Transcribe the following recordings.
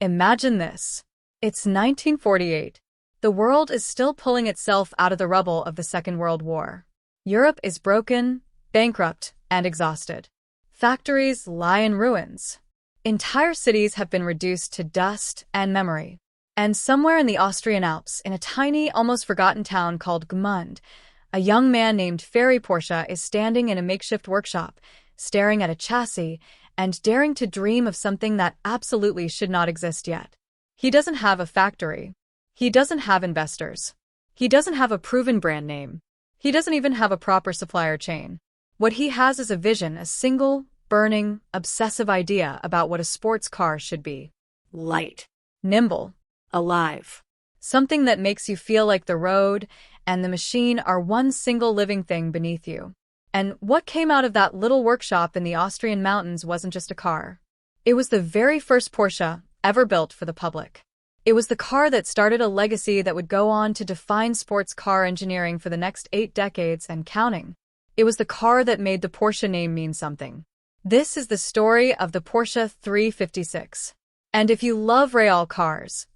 Imagine this. It's 1948. The world is still pulling itself out of the rubble of the Second World War. Europe is broken, bankrupt, and exhausted. Factories lie in ruins. Entire cities have been reduced to dust and memory. And somewhere in the Austrian Alps, in a tiny, almost forgotten town called Gmünd, a young man named Ferry Porsche is standing in a makeshift workshop, staring at a chassis, and daring to dream of something that absolutely should not exist yet. He doesn't have a factory. He doesn't have investors. He doesn't have a proven brand name. He doesn't even have a proper supplier chain. What he has is a vision, a single, burning, obsessive idea about what a sports car should be. Light, nimble, alive. Something that makes you feel like the road and the machine are one single living thing beneath you. And what came out of that little workshop in the Austrian mountains wasn't just a car. It was the very first Porsche ever built for the public. It was the car that started a legacy that would go on to define sports car engineering for the next 8 decades and counting. It was the car that made the Porsche name mean something. This is the story of the Porsche 356. And if you love real cars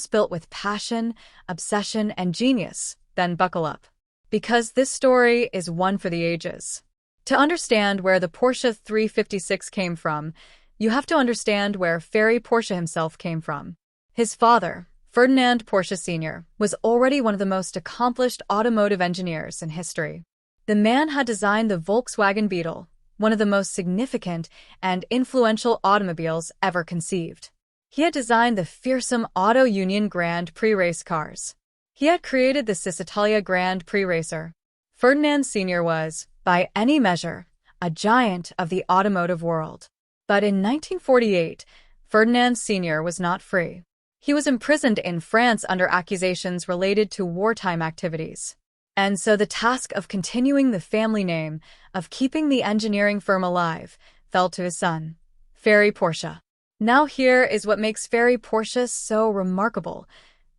built with passion, obsession, and genius, then buckle up. Because this story is one for the ages. To understand where the Porsche 356 came from, you have to understand where Ferry Porsche himself came from. His father, Ferdinand Porsche Sr., was already one of the most accomplished automotive engineers in history. The man had designed the Volkswagen Beetle, one of the most significant and influential automobiles ever conceived. He had designed the fearsome Auto Union Grand Prix race cars. He had created the Italia Grand Prix racer. Ferdinand Sr. was, by any measure, a giant of the automotive world. But in 1948, Ferdinand Sr. was not free. He was imprisoned in France under accusations related to wartime activities. And so the task of continuing the family name, of keeping the engineering firm alive, fell to his son, Ferry Porsche. Now here is what makes Ferry Porsche so remarkable.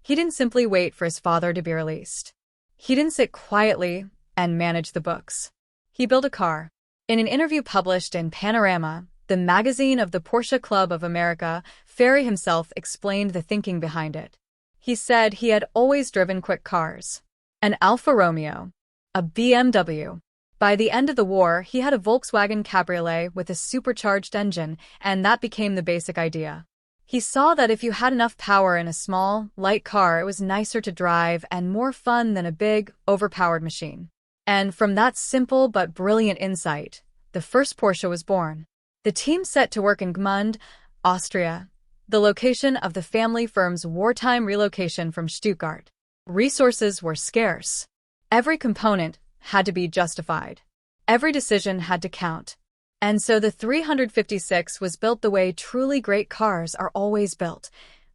He didn't simply wait for his father to be released. He didn't sit quietly and manage the books. He built a car. In an interview published in Panorama, the magazine of the Porsche Club of America, Ferry himself explained the thinking behind it. He said he had always driven quick cars. An Alfa Romeo, a BMW. By the end of the war, he had a Volkswagen Cabriolet with a supercharged engine, and that became the basic idea. He saw that if you had enough power in a small, light car, it was nicer to drive and more fun than a big, overpowered machine. And from that simple but brilliant insight, the first Porsche was born. The team set to work in Gmünd, Austria, the location of the family firm's wartime relocation from Stuttgart. Resources were scarce. Every component had to be justified. Every decision had to count. And so the 356 was built the way truly great cars are always built,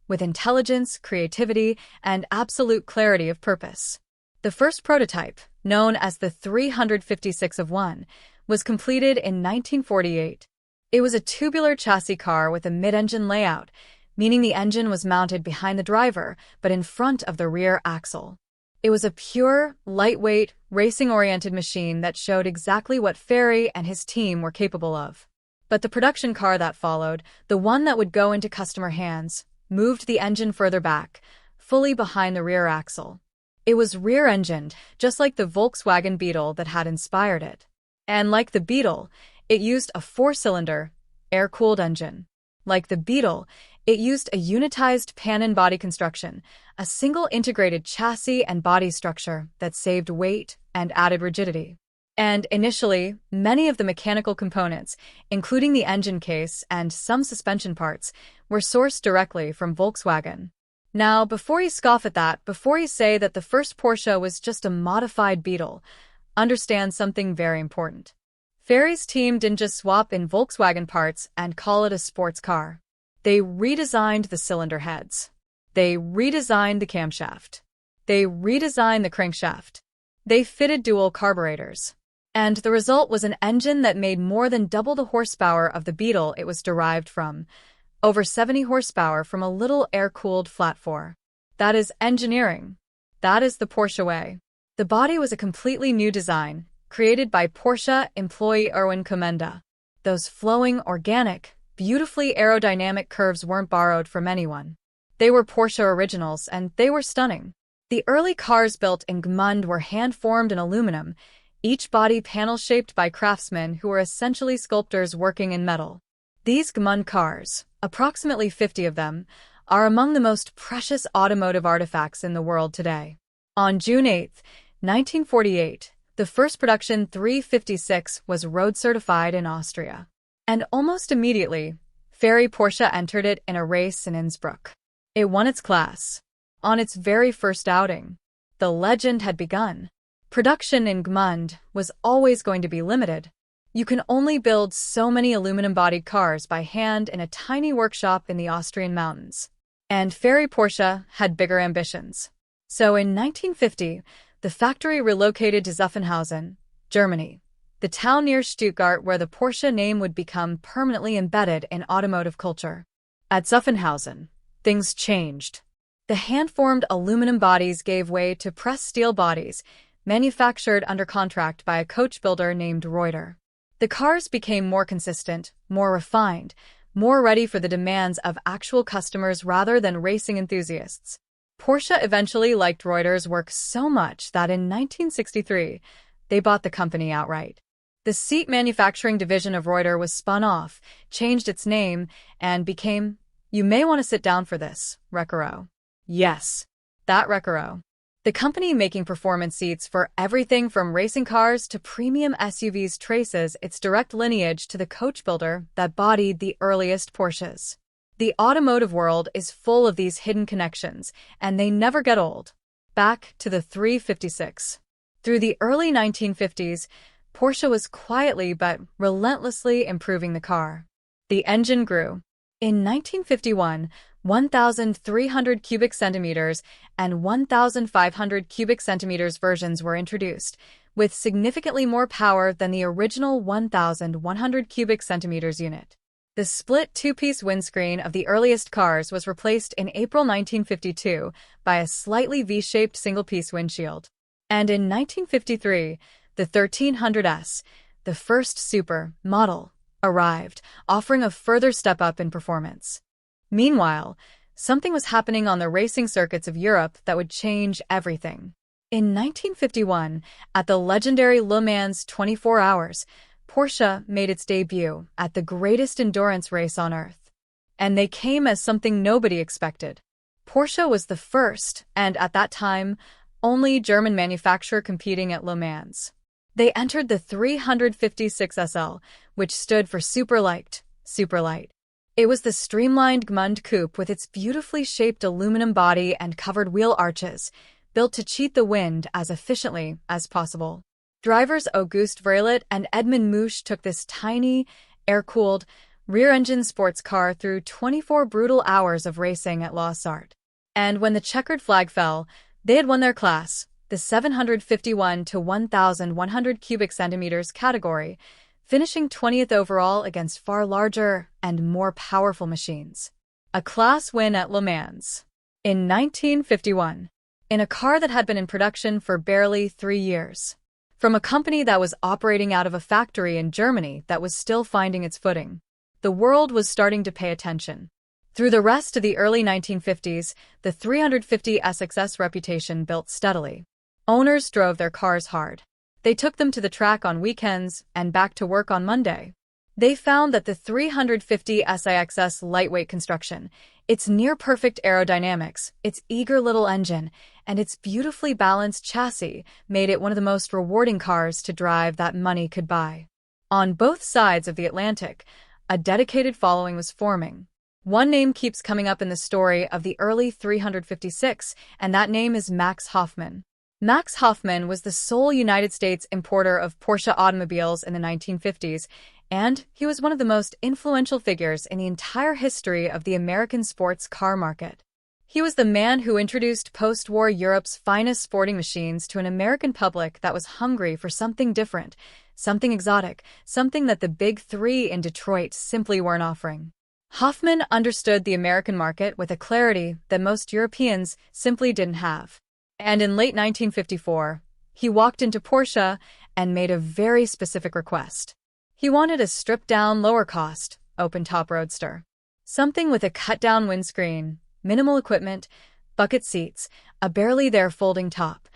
with intelligence, creativity, and absolute clarity of purpose. The first prototype, known as the 356 of 1, was completed in 1948. It was a tubular chassis car with a mid-engine layout, meaning the engine was mounted behind the driver, but in front of the rear axle. It was a pure, lightweight, racing-oriented machine that showed exactly what Ferry and his team were capable of. But the production car that followed, the one that would go into customer hands, moved the engine further back, fully behind the rear axle. It was rear-engined, just like the Volkswagen Beetle that had inspired it. And like the Beetle, it used a 4-cylinder, air-cooled engine. Like the Beetle, it used a unitized pan-and-body construction, a single integrated chassis and body structure that saved weight and added rigidity. And initially, many of the mechanical components, including the engine case and some suspension parts, were sourced directly from Volkswagen. Now, before you scoff at that, before you say that the first Porsche was just a modified Beetle, understand something very important. Ferry's team didn't just swap in Volkswagen parts and call it a sports car. They redesigned the cylinder heads. They redesigned the camshaft. They redesigned the crankshaft. They fitted dual carburetors. And the result was an engine that made more than double the horsepower of the Beetle it was derived from. Over 70 horsepower from a little air-cooled flat-4. That is engineering. That is the Porsche way. The body was a completely new design, created by Porsche employee Erwin Komenda. Those flowing, organic, beautifully aerodynamic curves weren't borrowed from anyone. They were Porsche originals, and they were stunning. The early cars built in Gmünd were hand-formed in aluminum, each body panel shaped by craftsmen who were essentially sculptors working in metal. These Gmünd cars, approximately 50 of them, are among the most precious automotive artifacts in the world today. On June 8, 1948, the first production 356 was road certified in Austria. And almost immediately, Ferry Porsche entered it in a race in Innsbruck. It won its class. On its very first outing, the legend had begun. Production in Gmünd was always going to be limited. You can only build so many aluminum-bodied cars by hand in a tiny workshop in the Austrian mountains. And Ferry Porsche had bigger ambitions. So in 1950, the factory relocated to Zuffenhausen, Germany, the town near Stuttgart where the Porsche name would become permanently embedded in automotive culture. At Zuffenhausen, things changed. The hand-formed aluminum bodies gave way to pressed steel bodies, manufactured under contract by a coach builder named Reuter. The cars became more consistent, more refined, more ready for the demands of actual customers rather than racing enthusiasts. Porsche eventually liked Reuter's work so much that in 1963, they bought the company outright. The seat manufacturing division of Reuter was spun off, changed its name, and became, you may want to sit down for this, Recaro. Yes, that Recaro. The company making performance seats for everything from racing cars to premium SUVs traces its direct lineage to the coach builder that bodied the earliest Porsches. The automotive world is full of these hidden connections, and they never get old. Back to the 356. Through the early 1950s, Porsche was quietly but relentlessly improving the car. The engine grew. In 1951, 1,300 cubic centimeters and 1,500 cubic centimeters versions were introduced, with significantly more power than the original 1,100 cubic centimeters unit. The split two-piece windscreen of the earliest cars was replaced in April 1952 by a slightly V-shaped single-piece windshield. And in 1953, the 1300S, the first super model, arrived, offering a further step up in performance. Meanwhile, something was happening on the racing circuits of Europe that would change everything. In 1951, at the legendary Le Mans 24 Hours, Porsche made its debut at the greatest endurance race on Earth. And they came as something nobody expected. Porsche was the first, and at that time, only German manufacturer competing at Le Mans. They entered the 356 SL, which stood for super light. It was the streamlined Gmünd coupe with its beautifully shaped aluminum body and covered wheel arches, built to cheat the wind as efficiently as possible. Drivers August Vreelet and Edmund Mouche took this tiny, air-cooled, rear-engine sports car through 24 brutal hours of racing at La Sarthe. And when the checkered flag fell, they had won their class, the 751 to 1,100 cubic centimeters category, finishing 20th overall against far larger and more powerful machines. A class win at Le Mans. In 1951, in a car that had been in production for barely 3 years. From a company that was operating out of a factory in Germany that was still finding its footing. The world was starting to pay attention. Through the rest of the early 1950s, the 350 SX's reputation built steadily. Owners drove their cars hard. They took them to the track on weekends and back to work on Monday. They found that the 350 SIX's lightweight construction, its near-perfect aerodynamics, its eager little engine, and its beautifully balanced chassis made it one of the most rewarding cars to drive that money could buy. On both sides of the Atlantic, a dedicated following was forming. One name keeps coming up in the story of the early 356, and that name is Max Hoffman. Max Hoffman was the sole United States importer of Porsche automobiles in the 1950s, and he was one of the most influential figures in the entire history of the American sports car market. He was the man who introduced post-war Europe's finest sporting machines to an American public that was hungry for something different, something exotic, something that the Big Three in Detroit simply weren't offering. Hoffman understood the American market with a clarity that most Europeans simply didn't have. And in late 1954, he walked into Porsche and made a very specific request. He wanted a stripped-down, lower-cost, open-top roadster. Something with a cut-down windscreen, minimal equipment, bucket seats, a barely-there folding top.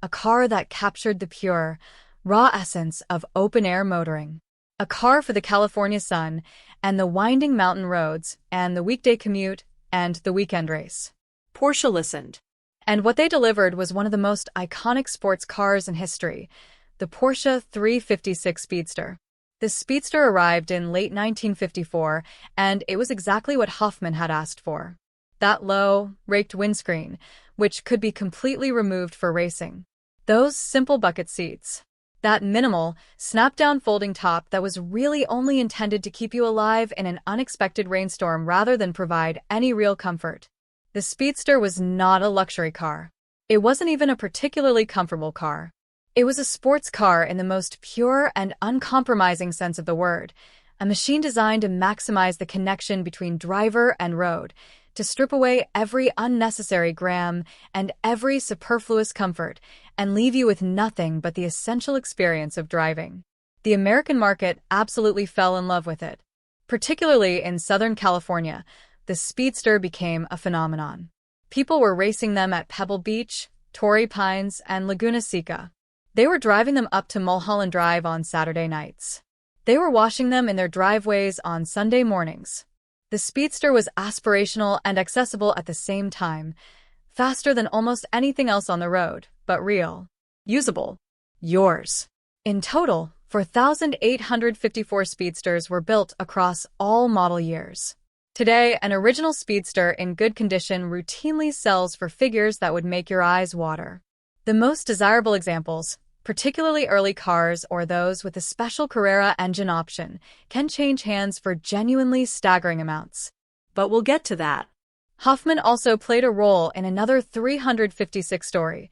A car that captured the pure, raw essence of open-air motoring. A car for the California sun, and the winding mountain roads, and the weekday commute, and the weekend race. Porsche listened. And what they delivered was one of the most iconic sports cars in history, the Porsche 356 Speedster. The Speedster arrived in late 1954, and it was exactly what Hoffman had asked for. That low, raked windscreen, which could be completely removed for racing. Those simple bucket seats. That minimal, snap-down folding top that was really only intended to keep you alive in an unexpected rainstorm rather than provide any real comfort. The Speedster was not a luxury car. It wasn't even a particularly comfortable car. It was a sports car in the most pure and uncompromising sense of the word, a machine designed to maximize the connection between driver and road, to strip away every unnecessary gram and every superfluous comfort and leave you with nothing but the essential experience of driving. The American market absolutely fell in love with it. Particularly in Southern California, the Speedster became a phenomenon. People were racing them at Pebble Beach, Torrey Pines, and Laguna Seca. They were driving them up to Mulholland Drive on Saturday nights. They were washing them in their driveways on Sunday mornings. The Speedster was aspirational and accessible at the same time, faster than almost anything else on the road, but real. Usable. Yours. In total, 4,854 Speedsters were built across all model years. Today, an original Speedster in good condition routinely sells for figures that would make your eyes water. The most desirable examples, particularly early cars or those with a special Carrera engine option, can change hands for genuinely staggering amounts. But we'll get to that. Hoffman also played a role in another 356 story,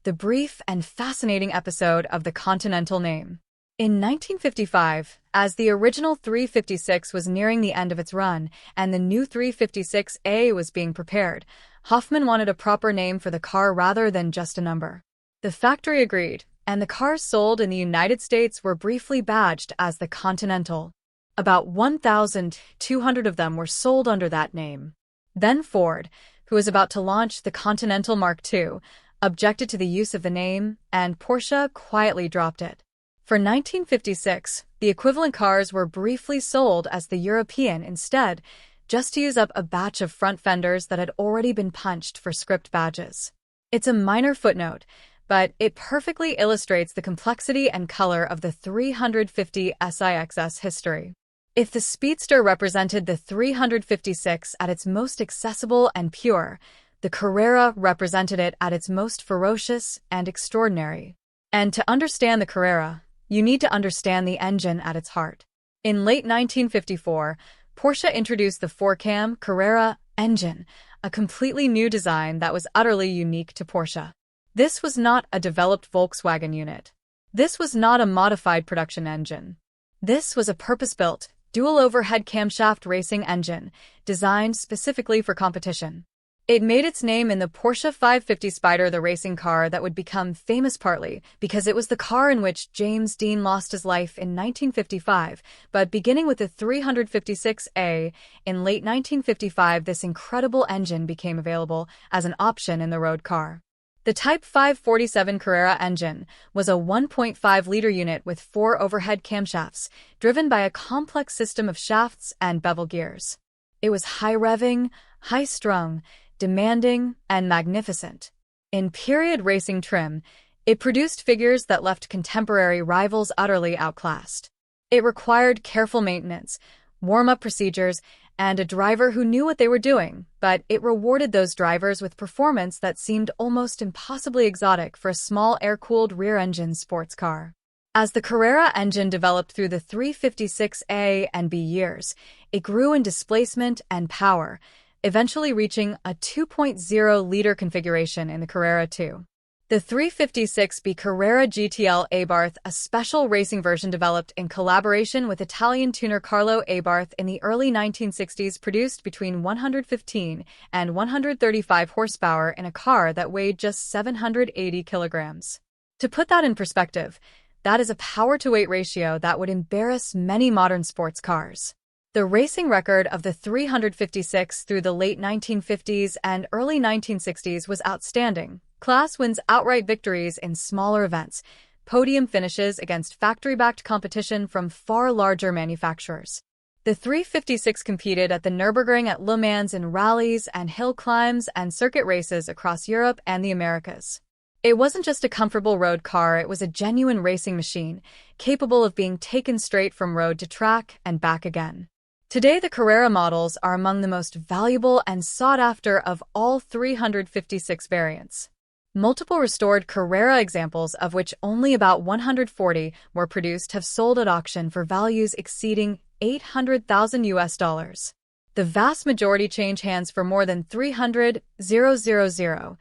the brief and fascinating episode of the Continental name. In 1955, as the original 356 was nearing the end of its run and the new 356A was being prepared, Hoffman wanted a proper name for the car rather than just a number. The factory agreed, and the cars sold in the United States were briefly badged as the Continental. About 1,200 of them were sold under that name. Then Ford, who was about to launch the Continental Mark II, objected to the use of the name, and Porsche quietly dropped it. For 1956, the equivalent cars were briefly sold as the European instead, just to use up a batch of front fenders that had already been punched for script badges. It's a minor footnote, but it perfectly illustrates the complexity and color of the 350 SIX's history. If the Speedster represented the 356 at its most accessible and pure, the Carrera represented it at its most ferocious and extraordinary. And to understand the Carrera, you need to understand the engine at its heart. In late 1954, Porsche introduced the 4-cam Carrera engine, a completely new design that was utterly unique to Porsche. This was not a developed Volkswagen unit. This was not a modified production engine. This was a purpose-built, dual-overhead camshaft racing engine, designed specifically for competition. It made its name in the Porsche 550 Spider, the racing car that would become famous partly because it was the car in which James Dean lost his life in 1955, but beginning with the 356A, in late 1955 this incredible engine became available as an option in the road car. The Type 547 Carrera engine was a 1.5-liter unit with 4 overhead camshafts, driven by a complex system of shafts and bevel gears. It was high-revving, high-strung, demanding, and magnificent. In period racing trim, it produced figures that left contemporary rivals utterly outclassed. It required careful maintenance, warm-up procedures, and a driver who knew what they were doing, but it rewarded those drivers with performance that seemed almost impossibly exotic for a small air-cooled rear-engine sports car. As the Carrera engine developed through the 356A and B years, it grew in displacement and power, eventually reaching a 2.0-liter configuration in the Carrera II. The 356B Carrera GTL Abarth, a special racing version developed in collaboration with Italian tuner Carlo Abarth in the early 1960s, produced between 115 and 135 horsepower in a car that weighed just 780 kilograms. To put that in perspective, that is a power-to-weight ratio that would embarrass many modern sports cars. The racing record of the 356 through the late 1950s and early 1960s was outstanding. Class wins outright victories in smaller events, podium finishes against factory-backed competition from far larger manufacturers. The 356 competed at the Nürburgring at Le Mans in rallies and hill climbs and circuit races across Europe and the Americas. It wasn't just a comfortable road car, it was a genuine racing machine, capable of being taken straight from road to track and back again. Today, the Carrera models are among the most valuable and sought-after of all 356 variants. Multiple restored Carrera examples, of which only about 140 were produced, have sold at auction for values exceeding $800,000. The vast majority change hands for more than $300,000.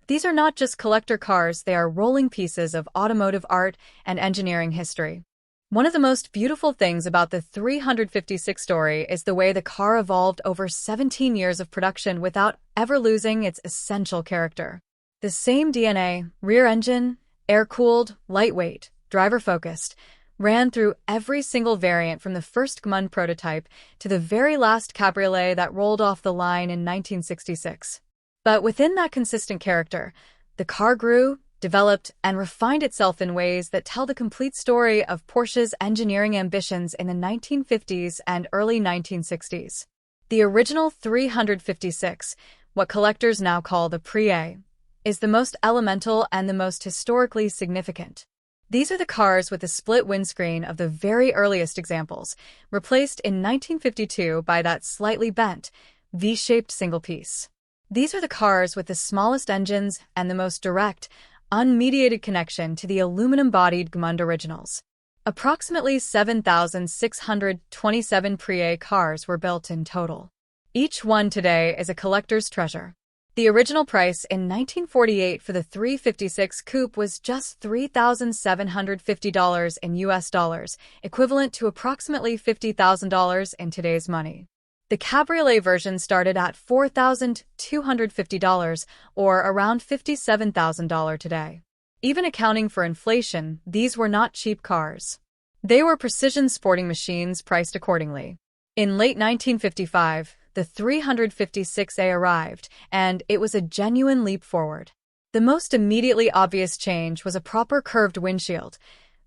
These are not just collector cars, they are rolling pieces of automotive art and engineering history. One of the most beautiful things about the 356 story is the way the car evolved over 17 years of production without ever losing its essential character. The same DNA, rear engine, air-cooled, lightweight, driver-focused, ran through every single variant from the first Gmünd prototype to the very last cabriolet that rolled off the line in 1966. But within that consistent character, the car grew, developed, and refined itself in ways that tell the complete story of Porsche's engineering ambitions in the 1950s and early 1960s. The original 356, what collectors now call the Pré, is the most elemental and the most historically significant. These are the cars with the split windscreen of the very earliest examples, replaced in 1952 by that slightly bent, V-shaped single piece. These are the cars with the smallest engines and the most direct, unmediated connection to the aluminum-bodied Gmünd originals. Approximately 7,627 Pré cars were built in total. Each one today is a collector's treasure. The original price in 1948 for the 356 Coupe was just $3,750 in US dollars, equivalent to approximately $50,000 in today's money. The cabriolet version started at $4,250, or around $57,000 today. Even accounting for inflation, these were not cheap cars. They were precision sporting machines priced accordingly. In late 1955, the 356A arrived, and it was a genuine leap forward. The most immediately obvious change was a proper curved windshield.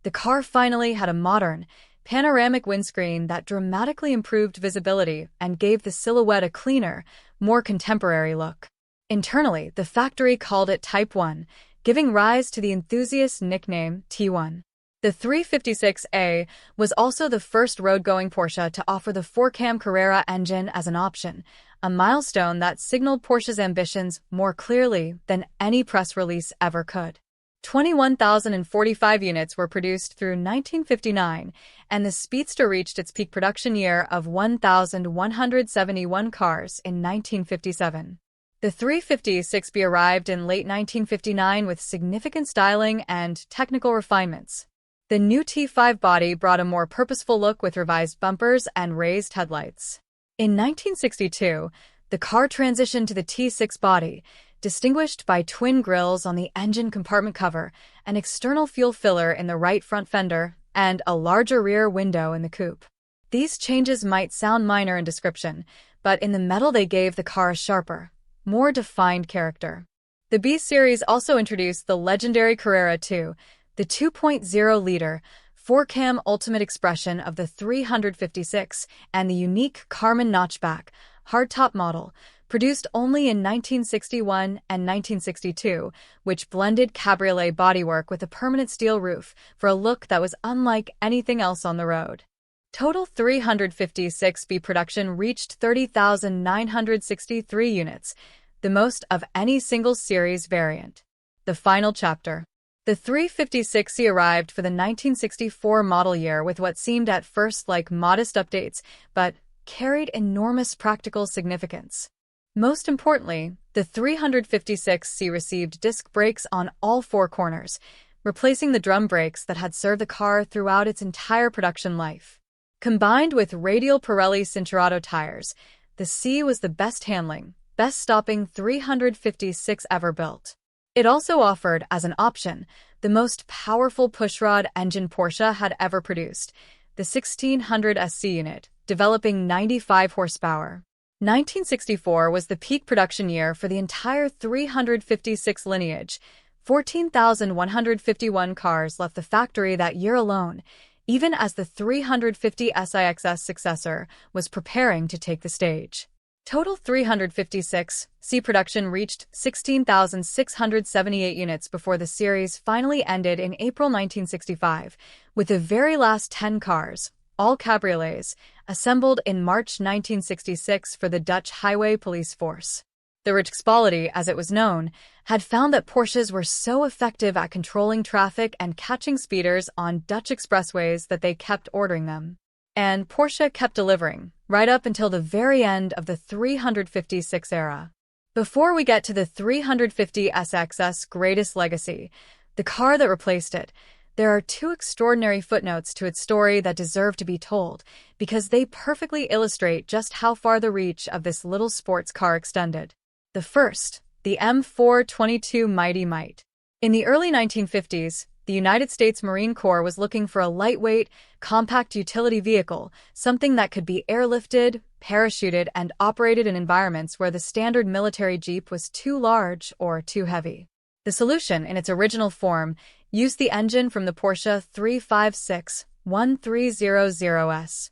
The car finally had a modern, panoramic windscreen that dramatically improved visibility and gave the silhouette a cleaner, more contemporary look. Internally, the factory called it Type 1, giving rise to the enthusiast nickname T1. The 356A was also the first road-going Porsche to offer the 4-cam Carrera engine as an option, a milestone that signaled Porsche's ambitions more clearly than any press release ever could. 21,045 units were produced through 1959, and the Speedster reached its peak production year of 1,171 cars in 1957. The 356B arrived in late 1959 with significant styling and technical refinements. The new T5 body brought a more purposeful look with revised bumpers and raised headlights. In 1962, the car transitioned to the T6 body, distinguished by twin grills on the engine compartment cover, an external fuel filler in the right front fender, and a larger rear window in the coupe. These changes might sound minor in description, but in the metal they gave the car a sharper, more defined character. The B Series also introduced the legendary Carrera 2, the 2.0-liter, 4-cam ultimate expression of the 356, and the unique Carmen notchback, hardtop model, produced only in 1961 and 1962, which blended cabriolet bodywork with a permanent steel roof for a look that was unlike anything else on the road. Total 356B production reached 30,963 units, the most of any single series variant. The final chapter. The 356C arrived for the 1964 model year with what seemed at first like modest updates, but carried enormous practical significance. Most importantly, the 356C received disc brakes on all four corners, replacing the drum brakes that had served the car throughout its entire production life. Combined with radial Pirelli Cinturato tires, the C was the best handling, best stopping 356 ever built. It also offered, as an option, the most powerful pushrod engine Porsche had ever produced, the 1600 SC unit, developing 95 horsepower. 1964 was the peak production year for the entire 356 lineage. 14,151 cars left the factory that year alone, even as the 350 SIXS successor was preparing to take the stage. Total 356C production reached 16,678 units before the series finally ended in April 1965, with the very last 10 cars, all cabriolets, assembled in March 1966 for the Dutch Highway Police Force. The Rijkspolitie, as it was known, had found that Porsches were so effective at controlling traffic and catching speeders on Dutch expressways that they kept ordering them. And Porsche kept delivering, right up until the very end of the 356 era. Before we get to the 350 SX's greatest legacy, the car that replaced it, there are two extraordinary footnotes to its story that deserve to be told, because they perfectly illustrate just how far the reach of this little sports car extended. The first, the M422 Mighty Might. In the early 1950s, the United States Marine Corps was looking for a lightweight, compact utility vehicle, something that could be airlifted, parachuted, and operated in environments where the standard military Jeep was too large or too heavy. The solution, in its original form, used the engine from the Porsche 356-1300S.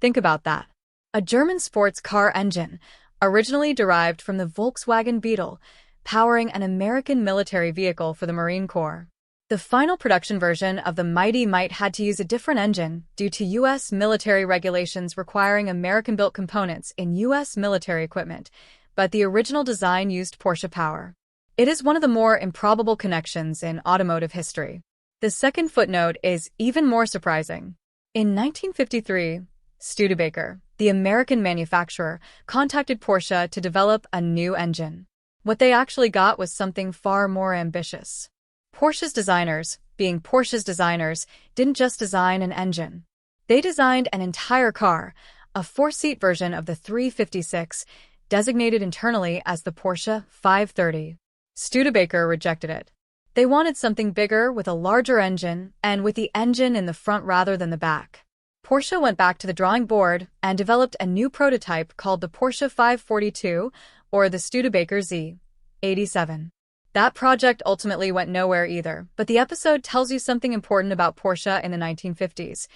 Think about that. A German sports car engine, originally derived from the Volkswagen Beetle, powering an American military vehicle for the Marine Corps. The final production version of the Mighty Might had to use a different engine due to U.S. military regulations requiring American-built components in U.S. military equipment, but the original design used Porsche power. It is one of the more improbable connections in automotive history. The second footnote is even more surprising. In 1953, Studebaker, the American manufacturer, contacted Porsche to develop a new engine. What they actually got was something far more ambitious. Porsche's designers, being Porsche's designers, didn't just design an engine. They designed an entire car, a four-seat version of the 356, designated internally as the Porsche 530. Studebaker rejected it. They wanted something bigger with a larger engine and with the engine in the front rather than the back. Porsche went back to the drawing board and developed a new prototype called the Porsche 542 or the Studebaker Z87. That project ultimately went nowhere either, but the episode tells you something important about Porsche in the 1950s.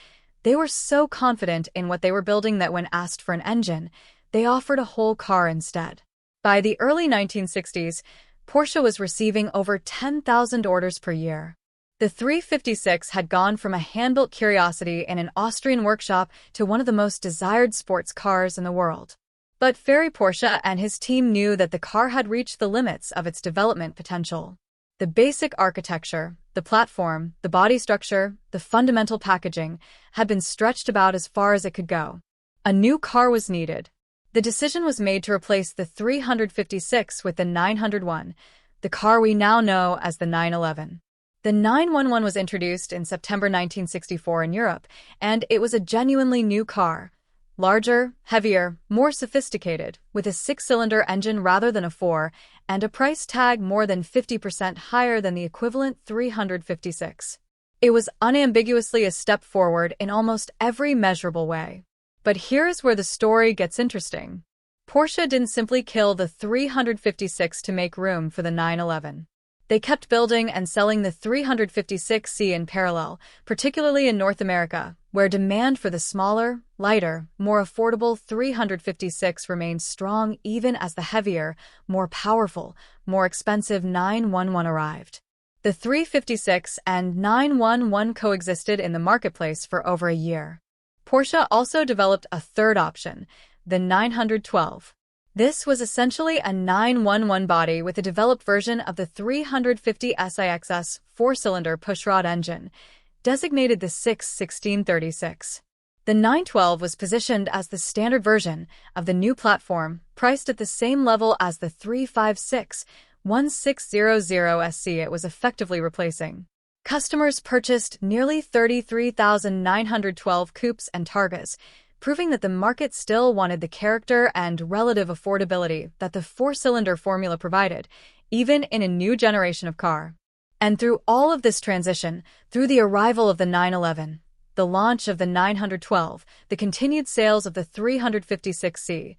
They were so confident in what they were building that when asked for an engine, they offered a whole car instead. By the early 1960s, Porsche was receiving over 10,000 orders per year. The 356 had gone from a hand-built curiosity in an Austrian workshop to one of the most desired sports cars in the world. But Ferry Porsche and his team knew that the car had reached the limits of its development potential. The basic architecture, the platform, the body structure, the fundamental packaging had been stretched about as far as it could go. A new car was needed. The decision was made to replace the 356 with the 901, the car we now know as the 911. The 911 was introduced in September 1964 in Europe, and it was a genuinely new car. Larger, heavier, more sophisticated, with a six-cylinder engine rather than a four, and a price tag more than 50% higher than the equivalent 356. It was unambiguously a step forward in almost every measurable way. But here's where the story gets interesting. Porsche didn't simply kill the 356 to make room for the 911. They kept building and selling the 356C in parallel, particularly in North America, where demand for the smaller, lighter, more affordable 356 remained strong even as the heavier, more powerful, more expensive 911 arrived. The 356 and 911 coexisted in the marketplace for over a year. Porsche also developed a third option, the 912. This was essentially a 911 body with a developed version of the 350 SIXS four-cylinder pushrod engine, designated the 61636. The 912 was positioned as the standard version of the new platform, priced at the same level as the 356-1600SC it was effectively replacing. Customers purchased nearly 33,912 coupes and Targas, proving that the market still wanted the character and relative affordability that the four-cylinder formula provided, even in a new generation of car. And through all of this transition, through the arrival of the 911, the launch of the 912, the continued sales of the 356C.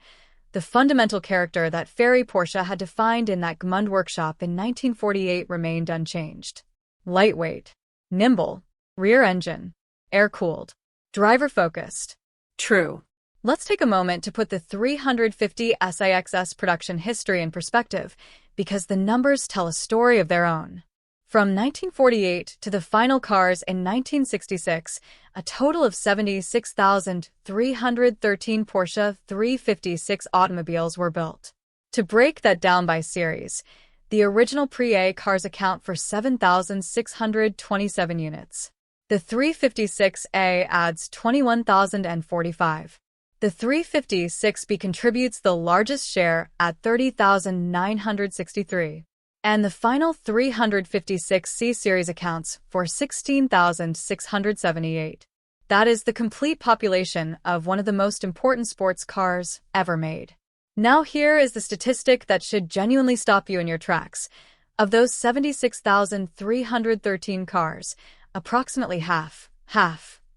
The fundamental character that Ferry Porsche had defined in that Gmünd workshop in 1948 remained unchanged. Lightweight, nimble, rear-engine, air-cooled, driver-focused. True. Let's take a moment to put the 350 SIX's production history in perspective, because the numbers tell a story of their own. From 1948 to the final cars in 1966, a total of 76,313 Porsche 356 automobiles were built. To break that down by series, the original Pre-A cars account for 7,627 units. The 356A adds 21,045. The 356B contributes the largest share at 30,963. And the final 356C series accounts for 16,678. That is the complete population of one of the most important sports cars ever made. Now here is the statistic that should genuinely stop you in your tracks. Of those 76,313 cars, approximately half,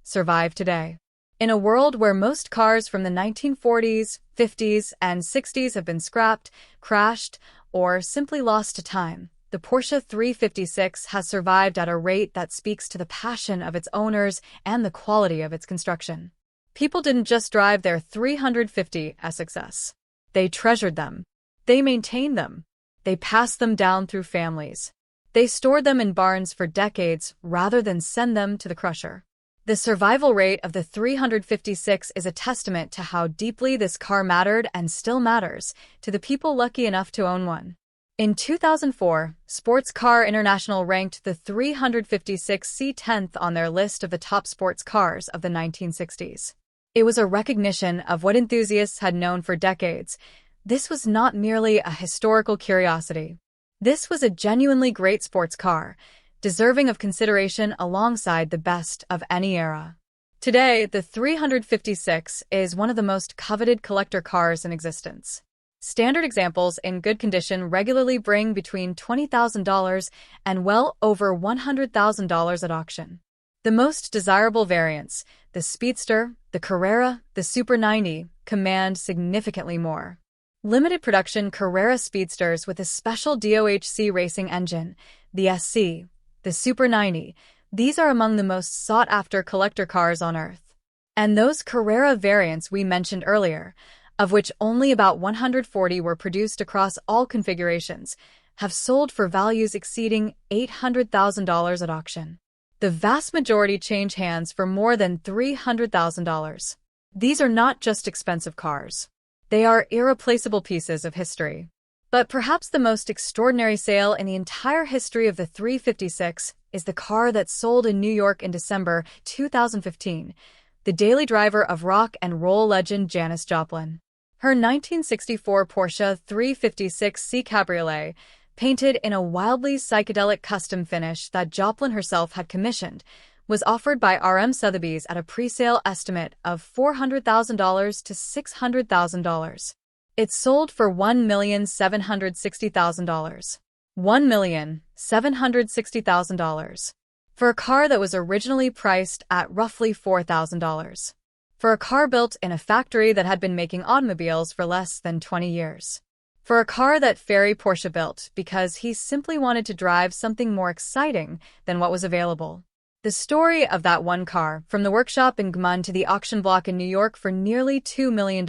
survive today. In a world where most cars from the 1940s, 50s, and 60s have been scrapped, crashed, or simply lost to time, the Porsche 356 has survived at a rate that speaks to the passion of its owners and the quality of its construction. People didn't just drive their 350 SXS. They treasured them. They maintained them. They passed them down through families. They stored them in barns for decades rather than send them to the crusher. The survival rate of the 356 is a testament to how deeply this car mattered and still matters to the people lucky enough to own one. In 2004, Sports Car International ranked the 356C 10th on their list of the top sports cars of the 1960s. It was a recognition of what enthusiasts had known for decades. This was not merely a historical curiosity. This was a genuinely great sports car, deserving of consideration alongside the best of any era. Today, the 356 is one of the most coveted collector cars in existence. Standard examples in good condition regularly bring between $20,000 and well over $100,000 at auction. The most desirable variants, the Speedster, the Carrera, the Super 90, command significantly more. Limited production Carrera Speedsters with a special DOHC racing engine, the SC, the Super 90, these are among the most sought-after collector cars on Earth. And those Carrera variants we mentioned earlier, of which only about 140 were produced across all configurations, have sold for values exceeding $800,000 at auction. The vast majority change hands for more than $300,000. These are not just expensive cars. They are irreplaceable pieces of history. But perhaps the most extraordinary sale in the entire history of the 356 is the car that sold in New York in December 2015, the daily driver of rock and roll legend Janis Joplin. Her 1964 Porsche 356C Cabriolet, painted in a wildly psychedelic custom finish that Joplin herself had commissioned, was offered by RM Sotheby's at a pre-sale estimate of $400,000 to $600,000. It sold for $1,760,000. $1,760,000. For a car that was originally priced at roughly $4,000. For a car built in a factory that had been making automobiles for less than 20 years. For a car that Ferry Porsche built because he simply wanted to drive something more exciting than what was available. The story of that one car, from the workshop in Gmünd to the auction block in New York for nearly $2 million,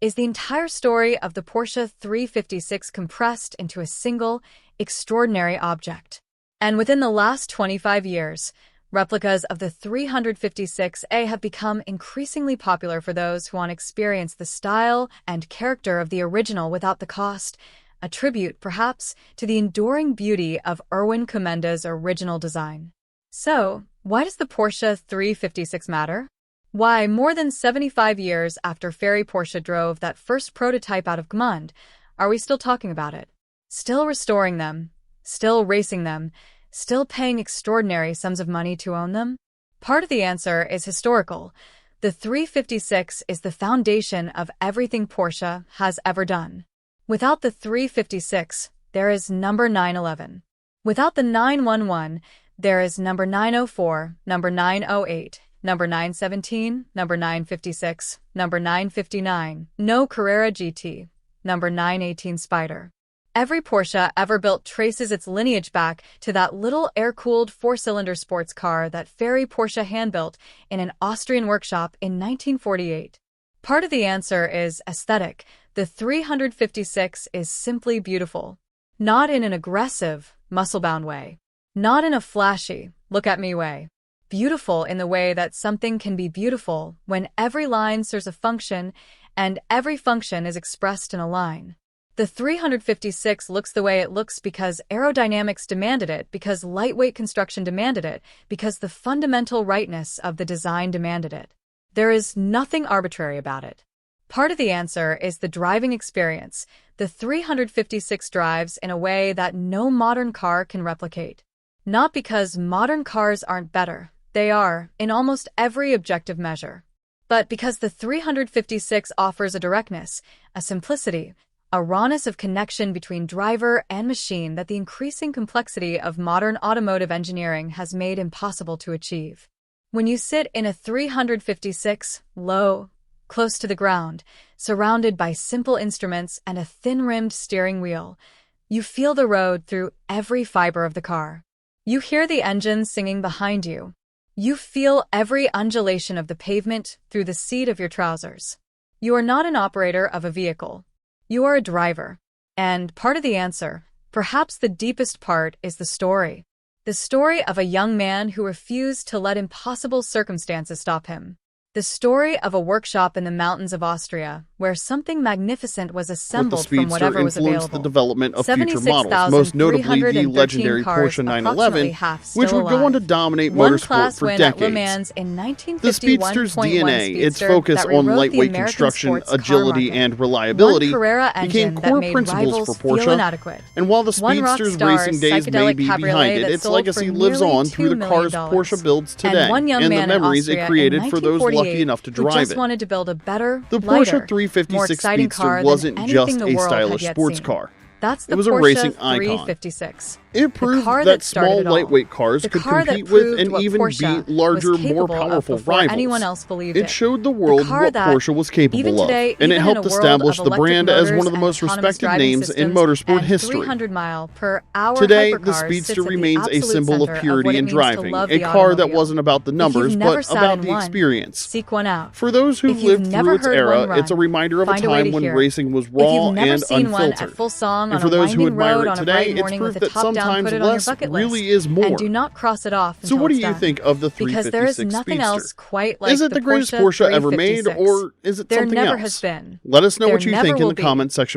is the entire story of the Porsche 356 compressed into a single, extraordinary object. And within the last 25 years, replicas of the 356A have become increasingly popular for those who want to experience the style and character of the original without the cost, a tribute, perhaps, to the enduring beauty of Erwin Komenda's original design. So, why does the Porsche 356 matter? Why, more than 75 years after Ferry Porsche drove that first prototype out of Gmünd, are we still talking about it? Still restoring them? Still racing them? Still paying extraordinary sums of money to own them? Part of the answer is historical. The 356 is the foundation of everything Porsche has ever done. Without the 356, there is number 911. Without the 911, there is number 904, number 908, number 917, number 956, number 959, no Carrera GT, number 918 Spider. Every Porsche ever built traces its lineage back to that little air-cooled four-cylinder sports car that Ferry Porsche hand-built in an Austrian workshop in 1948. Part of the answer is aesthetic. The 356 is simply beautiful. Not in an aggressive, muscle-bound way. Not in a flashy, look-at-me way. Beautiful in the way that something can be beautiful when every line serves a function and every function is expressed in a line. The 356 looks the way it looks because aerodynamics demanded it, because lightweight construction demanded it, because the fundamental rightness of the design demanded it. There is nothing arbitrary about it. Part of the answer is the driving experience. The 356 drives in a way that no modern car can replicate. Not because modern cars aren't better, they are, in almost every objective measure. But because the 356 offers a directness, a simplicity, a rawness of connection between driver and machine that the increasing complexity of modern automotive engineering has made impossible to achieve. When you sit in a 356, low, close to the ground, surrounded by simple instruments and a thin-rimmed steering wheel, you feel the road through every fiber of the car. You hear the engine singing behind you. You feel every undulation of the pavement through the seat of your trousers. You are not an operator of a vehicle. You are a driver. And part of the answer, perhaps the deepest part, is the story. The story of a young man who refused to let impossible circumstances stop him. The story of a workshop in the mountains of Austria, where something magnificent was assembled from whatever was available. Influenced the development of future models, most notably the legendary Porsche 911, which would go on to dominate motorsport for decades. The Speedster's DNA, its focus on lightweight construction, agility, and reliability, became core principles for Porsche. And while the Speedster's racing days may be behind it, its legacy lives on through the cars Porsche builds today, and the memories it created for those lucky enough to drive just wanted to build a better, the lighter, Porsche 356 more exciting Speedster car wasn't than just anything the a world stylish had yet sports seen. car. That's the It was a Porsche racing icon. 356. It proved car that started small, it all. lightweight cars The could car that compete with proved and what even Porsche beat larger, was more capable of powerful before rivals. anyone else believed It showed the world car what that, Porsche was capable even today, of, and it even helped in a world establish of the brand electric as one of the motors most and autonomous respected driving names in systems motorsport and history. 300-mile-per-hour Today, the hypercars Speedster sits at the remains a absolute symbol of center purity what it in means to driving, love a the car that automobile. wasn't about the If numbers, you've never but sat about in the one, experience. seek one out. For those who If you've lived never through its heard era, one it's a run, reminder of a find a way time to when hear it. racing was If raw you've never and seen one unfiltered. at full song And on for a those who winding admire road it on a today, bright it's morning proof with a that top down, sometimes put it on your less bucket list. really is more. And do not cross it off So until what do it's you done. think of the 356 Because there is nothing Speedster? else quite like Is it the greatest Porsche ever made, or is it there something never else? has been. Let us know There what you never think in will the be. comment section.